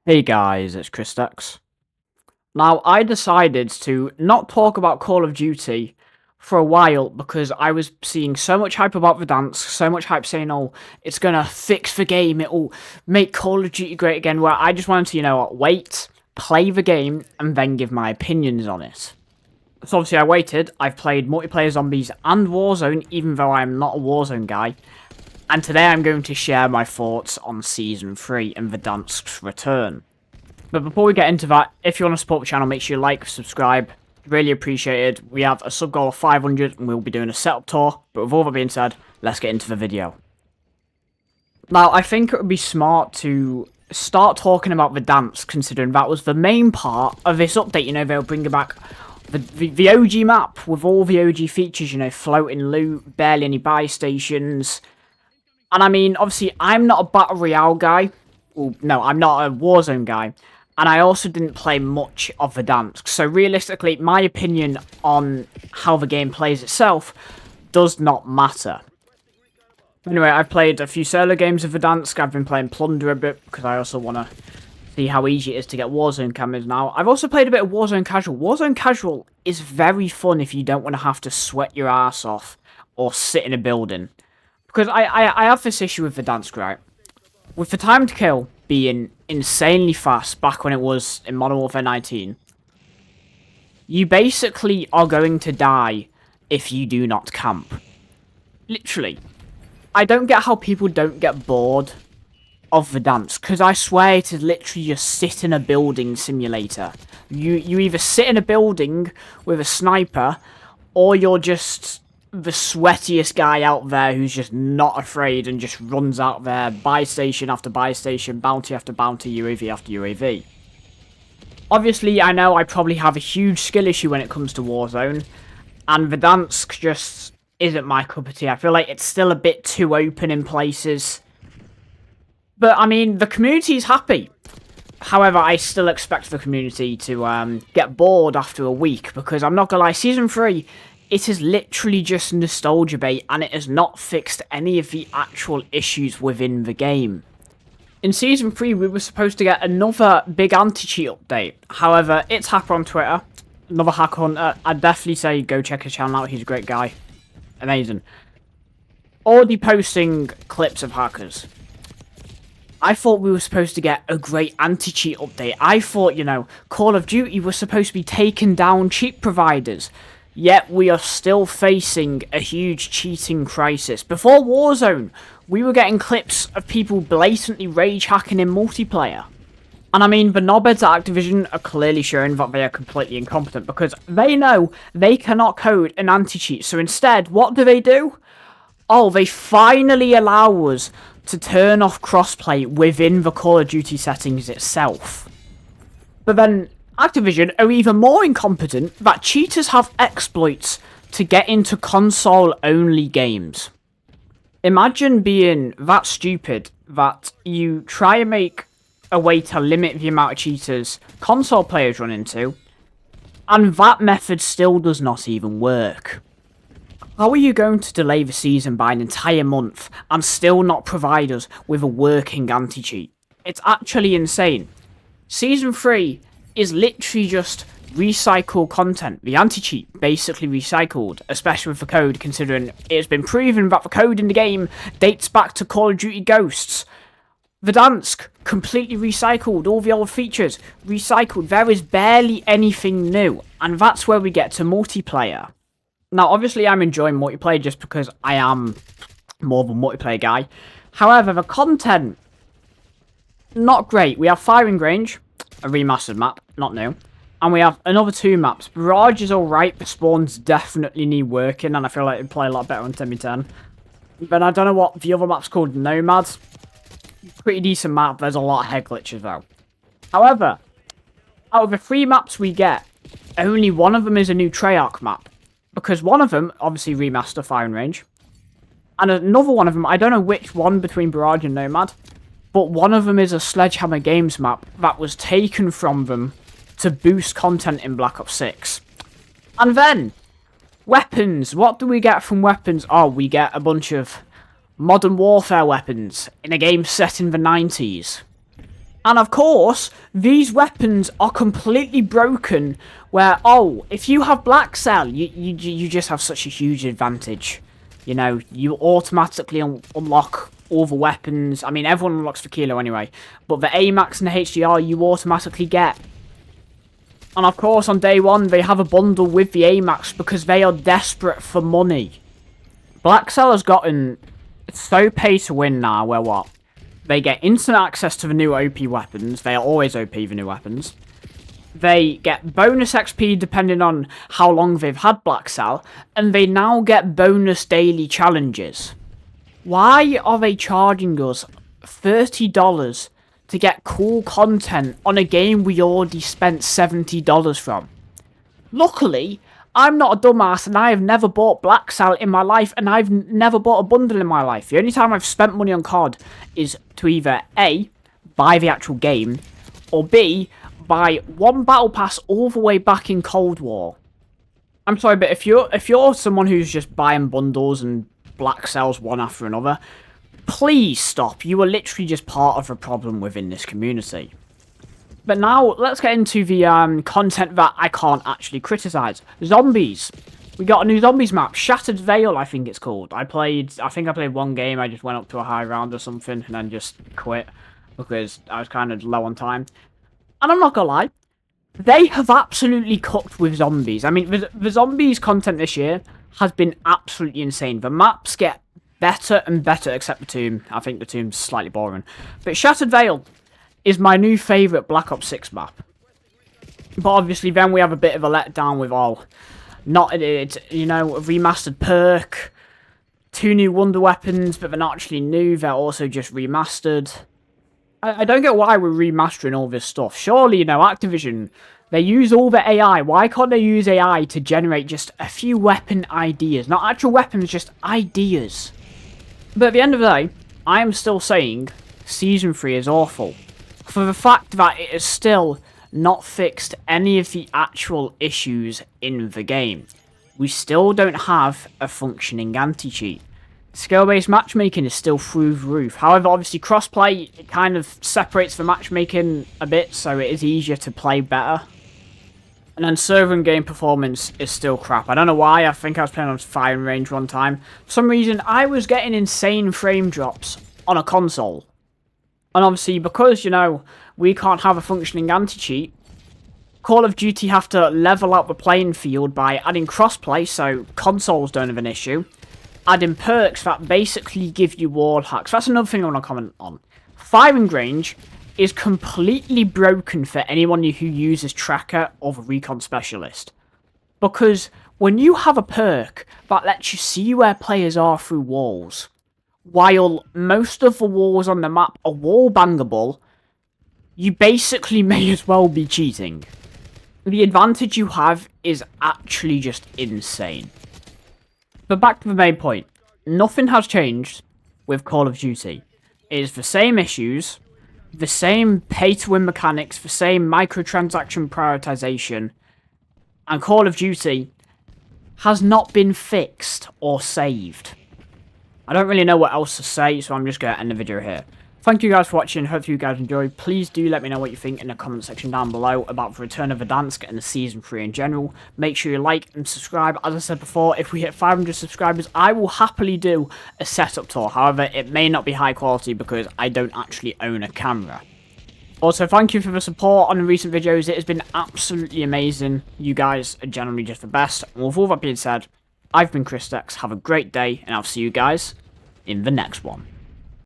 Hey guys, it's Christex. Now, I decided to not talk about Call of Duty for a while because I was seeing so much hype about Verdansk, so much hype saying, oh, it's gonna fix the game, it'll make Call of Duty great again, where I just wanted to, wait, play the game, and then give my opinions on it. So obviously I waited, I've played multiplayer zombies and Warzone, even though I'm not a Warzone guy, and today I'm going to share my thoughts on Season 3 and Verdansk's return. But before we get into that, if you want to support the channel, make sure you like, subscribe. Really appreciated. We have a sub goal of 500 and we'll be doing a setup tour. But with all that being said, let's get into the video. Now, I think it would be smart to start talking about Verdansk, considering that was the main part of this update. You know, they'll bring back the OG map with all the OG features, you know, floating loot, barely any buy stations. And I mean, obviously, I'm not a Battle Royale guy. Well, no, I'm not a Warzone guy. And I also didn't play much of Verdansk. So realistically, my opinion on how the game plays itself does not matter. Anyway, I've played a few solo games of Verdansk. I've been playing Plunder a bit because I also want to see how easy it is to get Warzone cameras now. I've also played a bit of Warzone Casual. Warzone Casual is very fun if you don't want to have to sweat your ass off or sit in a building. Because I have this issue with Verdansk, right? With the time to kill being insanely fast back when it was in Modern Warfare 19, you basically are going to die if you do not camp. Literally. I don't get how people don't get bored of Verdansk, because I swear it is literally just sit in a building simulator. You either sit in a building with a sniper, or you're just the sweatiest guy out there who's just not afraid and just runs out there, buy station after buy station, bounty after bounty, UAV after UAV. Obviously, I know I probably have a huge skill issue when it comes to Warzone, and Verdansk just isn't my cup of tea. I feel like it's still a bit too open in places. But, I mean, the community's happy. However, I still expect the community to get bored after a week, because I'm not gonna lie, Season 3... it is literally just nostalgia bait, and it has not fixed any of the actual issues within the game. In Season 3, we were supposed to get another big anti-cheat update. However, it's Hacker on Twitter, another hacker hunter. I'd definitely say go check his channel out, he's a great guy. Amazing. Already posting clips of hackers. I thought we were supposed to get a great anti-cheat update. I thought, you know, Call of Duty was supposed to be taking down cheat providers. Yet we are still facing a huge cheating crisis. Before Warzone, we were getting clips of people blatantly rage hacking in multiplayer. And I mean, the knobheads at Activision are clearly showing that they are completely incompetent, because they know they cannot code an anti-cheat. So instead, what do? Oh, they finally allow us to turn off crossplay within the Call of Duty settings itself. But then Activision are even more incompetent that cheaters have exploits to get into console-only games. Imagine being that stupid that you try and make a way to limit the amount of cheaters console players run into, and that method still does not even work. How are you going to delay the season by an entire month and still not provide us with a working anti-cheat? It's actually insane. Season 3 is literally just recycled content. The anti-cheat basically recycled, especially with the code, considering it's been proven that the code in the game dates back to Call of Duty Ghosts. Verdansk, completely recycled, all the old features, recycled. There is barely anything new, and that's where we get to multiplayer. Now, obviously, I'm enjoying multiplayer just because I am more of a multiplayer guy. However, the content, not great. We have Firing Range, a remastered map, not new. And we have another two maps. Barrage is alright, the spawns definitely need working, and I feel like it'd play a lot better on 10v10. But I don't know what the other map's called, Nomad. Pretty decent map, there's a lot of head glitches though. However, out of the three maps we get, only one of them is a new Treyarch map. Because one of them, obviously remaster Firing Range. And another one of them, I don't know which one between Barrage and Nomad, but one of them is a Sledgehammer Games map that was taken from them to boost content in Black Ops 6. And then, weapons. What do we get from weapons? Oh, we get a bunch of Modern Warfare weapons in a game set in the 90s. And of course, these weapons are completely broken where, oh, if you have Black Cell, you just have such a huge advantage. You know, you automatically unlock all the weapons. I mean, everyone unlocks the Kilo anyway. But the AMAX and the HDR you automatically get. And of course, on day one, they have a bundle with the AMAX because they are desperate for money. Black Cell has gotten so pay to win now, where what? They get instant access to the new OP weapons. They are always OP, the new weapons. They get bonus XP depending on how long they've had Black Cell. And they now get bonus daily challenges. Why are they charging us $30 to get cool content on a game we already spent $70 from? Luckily, I'm not a dumbass and I have never bought Black Cell in my life and I've never bought a bundle in my life. The only time I've spent money on COD is to either A, buy the actual game, or B, buy one battle pass all the way back in Cold War. I'm sorry, but if you're someone who's just buying bundles and Black Cells one after another, please stop. You are literally just part of a problem within this community. But now, let's get into the content that I can't actually criticize. Zombies. We got a new Zombies map. Shattered Veil, I think it's called. I think I played one game. I just went up to a high round or something and then just quit because I was kind of low on time. And I'm not gonna lie, they have absolutely cooked with zombies. I mean, the zombies content this year has been absolutely insane. The maps get better and better, except the tomb. I think the tomb's slightly boring. But Shattered Veil is my new favourite Black Ops 6 map. But obviously then we have a bit of a letdown with you know, a remastered perk, 2 new wonder weapons, but they're not actually new, they're also just remastered. I don't get why we're remastering all this stuff. Surely, you know, Activision, they use all the AI. Why can't they use AI to generate just a few weapon ideas? Not actual weapons, just ideas. But at the end of the day, I am still saying Season 3 is awful. For the fact that it has still not fixed any of the actual issues in the game. We still don't have a functioning anti-cheat. Skill-based matchmaking is still through the roof. However, obviously crossplay, it kind of separates the matchmaking a bit, so it is easier to play better. And then server and game performance is still crap. I don't know why, I think I was playing on firing range one time. For some reason, I was getting insane frame drops on a console. And obviously, because, you know, we can't have a functioning anti-cheat, Call of Duty have to level out the playing field by adding crossplay, so consoles don't have an issue. Adding perks that basically give you wall hacks. That's another thing I want to comment on. Firing range is completely broken for anyone who uses Tracker or the Recon Specialist. Because when you have a perk that lets you see where players are through walls, while most of the walls on the map are wall bangable, you basically may as well be cheating. The advantage you have is actually just insane. But back to the main point. Nothing has changed with Call of Duty. It is the same issues, the same pay-to-win mechanics, the same microtransaction prioritization, and Call of Duty has not been fixed or saved. I don't really know what else to say, so I'm just going to end the video here. Thank you guys for watching, hope you guys enjoyed. Please do let me know what you think in the comment section down below about the return of Verdansk and the Season 3 in general. Make sure you like and subscribe. As I said before, if we hit 500 subscribers, I will happily do a setup tour. However, it may not be high quality because I don't actually own a camera. Also, thank you for the support on the recent videos. It has been absolutely amazing. You guys are generally just the best. And with all that being said, I've been Chris Dex. Have a great day, and I'll see you guys in the next one.